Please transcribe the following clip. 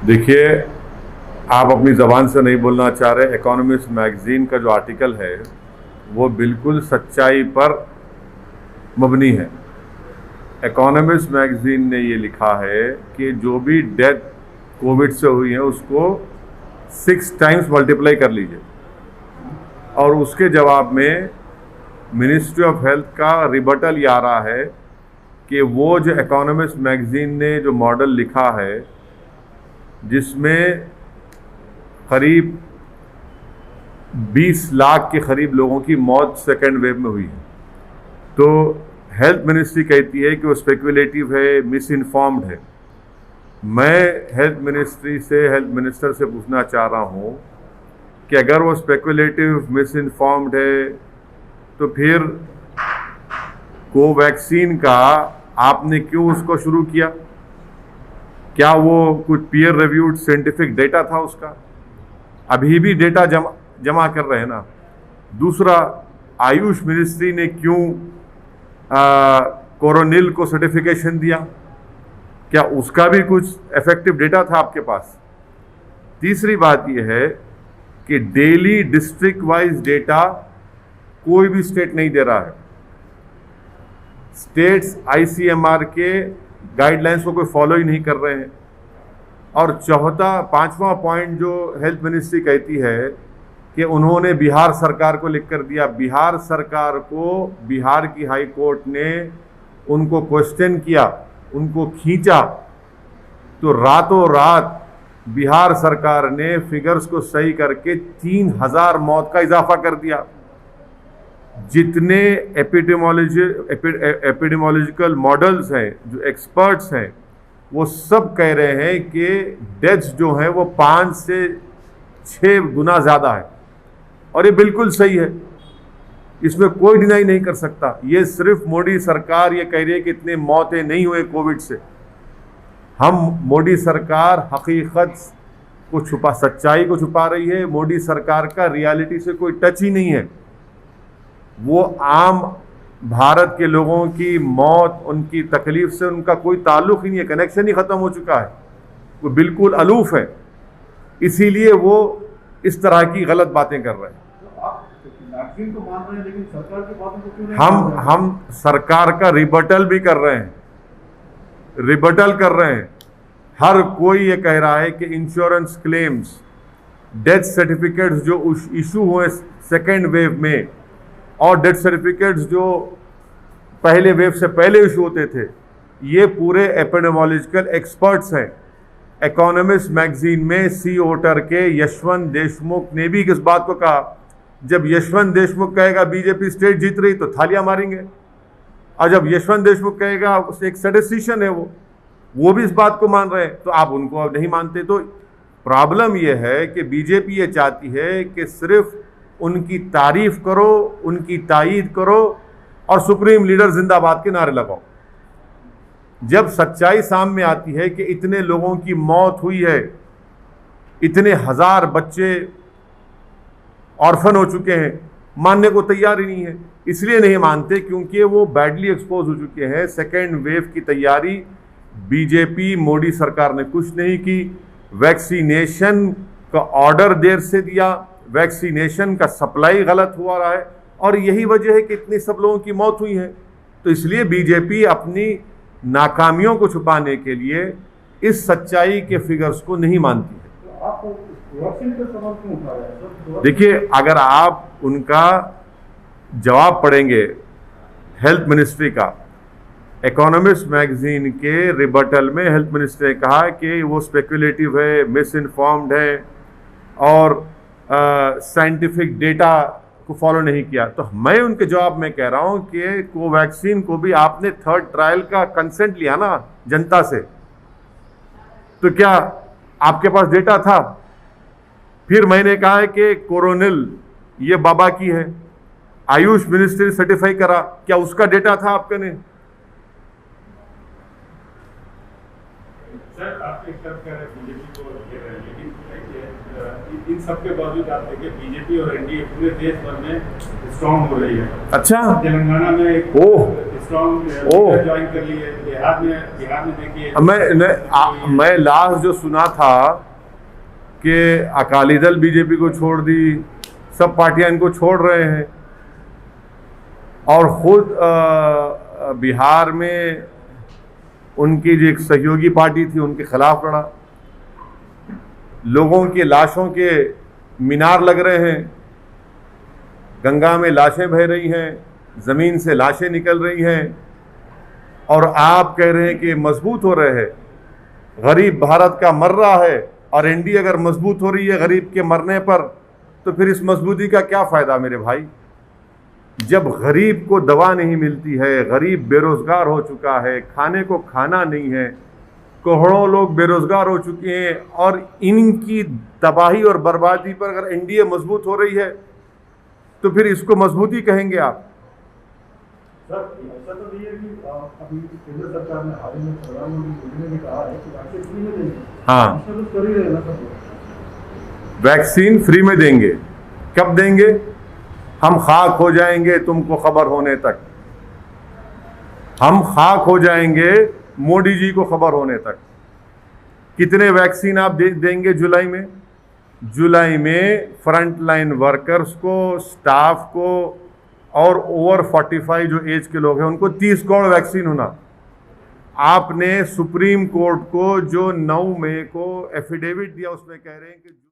देखिए, आप अपनी ज़बान से नहीं बोलना चाह रहे। इकोनॉमिस्ट मैगज़ीन का जो आर्टिकल है वो बिल्कुल सच्चाई पर मबनी है। इकोनॉमिस्ट मैगज़ीन ने ये लिखा है कि जो भी डेथ कोविड से हुई है उसको 6 टाइम्स मल्टीप्लाई कर लीजिए, और उसके जवाब में मिनिस्ट्री ऑफ हेल्थ का रिबटल ये आ रहा है कि वो जो इकोनॉमिस्ट मैगज़ीन ने जो मॉडल लिखा है जिसमें करीब 20 लाख के करीब लोगों की मौत सेकेंड वेव में हुई है, तो हेल्थ मिनिस्ट्री कहती है कि वो स्पेकुलेटिव है, मिस इन्फॉर्म्ड है। मैं हेल्थ मिनिस्टर से पूछना चाह रहा हूँ कि अगर वो स्पेकुलेटिव, मिस इन्फॉर्म्ड है तो फिर कोवैक्सीन का आपने क्यों उसको शुरू किया? क्या वो कुछ पीयर रिव्यूड साइंटिफिक डेटा था उसका? अभी भी डेटा जमा कर रहे हैं ना। दूसरा, आयुष मिनिस्ट्री ने क्यों कोरोनिल को सर्टिफिकेशन दिया? क्या उसका भी कुछ इफेक्टिव डेटा था आपके पास? तीसरी बात यह है कि डेली डिस्ट्रिक्ट वाइज डेटा कोई भी स्टेट नहीं दे रहा है। स्टेट्स आईसीएमआर के गाइडलाइंस को कोई फॉलो ही नहीं कर रहे हैं। और पांचवा पॉइंट जो हेल्थ मिनिस्ट्री कहती है कि उन्होंने बिहार सरकार को लिख कर दिया। बिहार सरकार को बिहार की हाई कोर्ट ने उनको क्वेश्चन किया, उनको खींचा, तो रातों रात बिहार सरकार ने फिगर्स को सही करके 3000 मौत का इजाफा कर दिया। जितने एपिडेमोलॉजिकल मॉडल्स हैं, जो एक्सपर्ट्स हैं, वो सब कह रहे हैं कि डेथ्स जो हैं वो 5 से 6 गुना ज़्यादा है, और ये बिल्कुल सही है, इसमें कोई डिनाई नहीं कर सकता। ये सिर्फ मोदी सरकार ये कह रही है कि इतने मौतें नहीं हुए कोविड से। मोदी सरकार हकीकत को सच्चाई को छुपा रही है। मोदी सरकार का रियलिटी से कोई टच ही नहीं है। वो आम भारत के लोगों की मौत, उनकी तकलीफ से उनका कोई ताल्लुक ही नहीं है, कनेक्शन ही खत्म हो चुका है, वो बिल्कुल अलूफ है। इसीलिए वो इस तरह की गलत बातें कर रहे हैं। वैक्सीन को मान रहे हैं लेकिन सरकार की बातों को क्यों नहीं? हम सरकार का रिबटल भी कर रहे हैं, हर कोई ये कह रहा है कि इंश्योरेंस क्लेम्स, डेथ सर्टिफिकेट्स जो इशू हुए सेकेंड वेव में, और डेथ सर्टिफिकेट्स जो पहले वेव से पहले इशू होते थे, ये पूरे एपिडेमोलॉजिकल एक्सपर्ट्स हैं। इकोनॉमिस्ट मैगजीन में सी ओटर के यशवंत देशमुख ने भी इस बात को कहा। जब यशवंत देशमुख कहेगा बीजेपी स्टेट जीत रही तो थालियां मारेंगे, और जब यशवंत देशमुख कहेगा एक स्टैटिस्टिशियन है वो भी इस बात को मान रहे हैं, तो आप उनको अब नहीं मानते। तो प्रॉब्लम यह है कि बीजेपी ये चाहती है कि सिर्फ उनकी तारीफ करो, उनकी तायीद करो और सुप्रीम लीडर जिंदाबाद के नारे लगाओ। जब सच्चाई सामने आती है कि इतने लोगों की मौत हुई है, इतने हजार बच्चे ऑर्फन हो चुके हैं, मानने को तैयार ही नहीं है। इसलिए नहीं मानते क्योंकि वो बैडली एक्सपोज हो चुके हैं। सेकेंड वेव की तैयारी बीजेपी मोदी सरकार ने कुछ नहीं की। वैक्सीनेशन का ऑर्डर देर से दिया, वैक्सीनेशन का सप्लाई गलत हुआ रहा है, और यही वजह है कि इतनी सब लोगों की मौत हुई है। तो इसलिए बीजेपी अपनी नाकामियों को छुपाने के लिए इस सच्चाई के फिगर्स को नहीं मानती है। तो आप वैक्सीन का सवाल क्यों उठा रहे हैं? देखिए, अगर आप उनका जवाब पढ़ेंगे हेल्थ मिनिस्ट्री का, इकोनॉमिस्ट मैगजीन के रिबटल में हेल्थ मिनिस्ट्री ने कहा कि वो स्पेकुलेटिव है, मिस इन्फॉर्म्ड है, और साइंटिफिक डेटा को फॉलो नहीं किया। तो मैं उनके जवाब में कह रहा हूं कि कोवैक्सीन को भी आपने 3rd ट्रायल का कंसेंट लिया ना जनता से, तो क्या आपके पास डेटा था? फिर मैंने कहा है कि कोरोनिल ये बाबा की है, आयुष मिनिस्ट्री सर्टिफाई करा, क्या उसका डेटा था आपके ने? सर, आप एक तरफ कह रहे हैं बीजेपी को घेर रहे हैं, लेकिन इन सबके बावजूद आप देखिए बीजेपी और एनडीए पूरे देश भर में स्ट्रांग हो रही है। अच्छा, तेलंगाना में एक स्ट्रॉन्ग ओह। ज्वाइन कर ली है। बिहार में देखिए मैं लास्ट जो सुना था कि अकाली दल बीजेपी को छोड़ दी, सब पार्टियां इनको छोड़ रहे हैं, और खुद बिहार में उनकी जो एक सहयोगी पार्टी थी उनके खिलाफ लड़ा। लोगों की लाशों के मीनार लग रहे हैं, गंगा में लाशें बह रही हैं, ज़मीन से लाशें निकल रही हैं, और आप कह रहे हैं कि मजबूत हो रहे हैं। गरीब भारत का मर रहा है, और एनडीए अगर मजबूत हो रही है गरीब के मरने पर, तो फिर इस मजबूती का क्या फ़ायदा मेरे भाई? जब गरीब को दवा नहीं मिलती है, गरीब बेरोज़गार हो चुका है, खाने को खाना नहीं है, करोड़ों लोग बेरोज़गार हो चुके हैं, और इनकी तबाही और बर्बादी पर अगर एनडीए मजबूत हो रही है तो फिर इसको मजबूती कहेंगे आप? सर ऐसा तो नहीं है कि अभी केंद्र सरकार ने हाल ही में प्रधानमंत्री मोदी ने भी कहा है कि वैक्सीन फ्री में देंगे। हाँ, इसमें तो कर ही रहे हैं ना सब। वैक्सीन फ्री में देंगे। कब देंगे? हम खाक हो जाएंगे तुमको खबर होने तक। हम खाक हो जाएंगे मोदी जी को खबर होने तक। कितने वैक्सीन आप देंगे जुलाई में? जुलाई में फ्रंट लाइन वर्कर्स को, स्टाफ को, और ओवर 45 जो एज के लोग हैं उनको 30 करोड़ वैक्सीन होना। आपने सुप्रीम कोर्ट को जो 9 मई को एफिडेविट दिया उसमें कह रहे हैं कि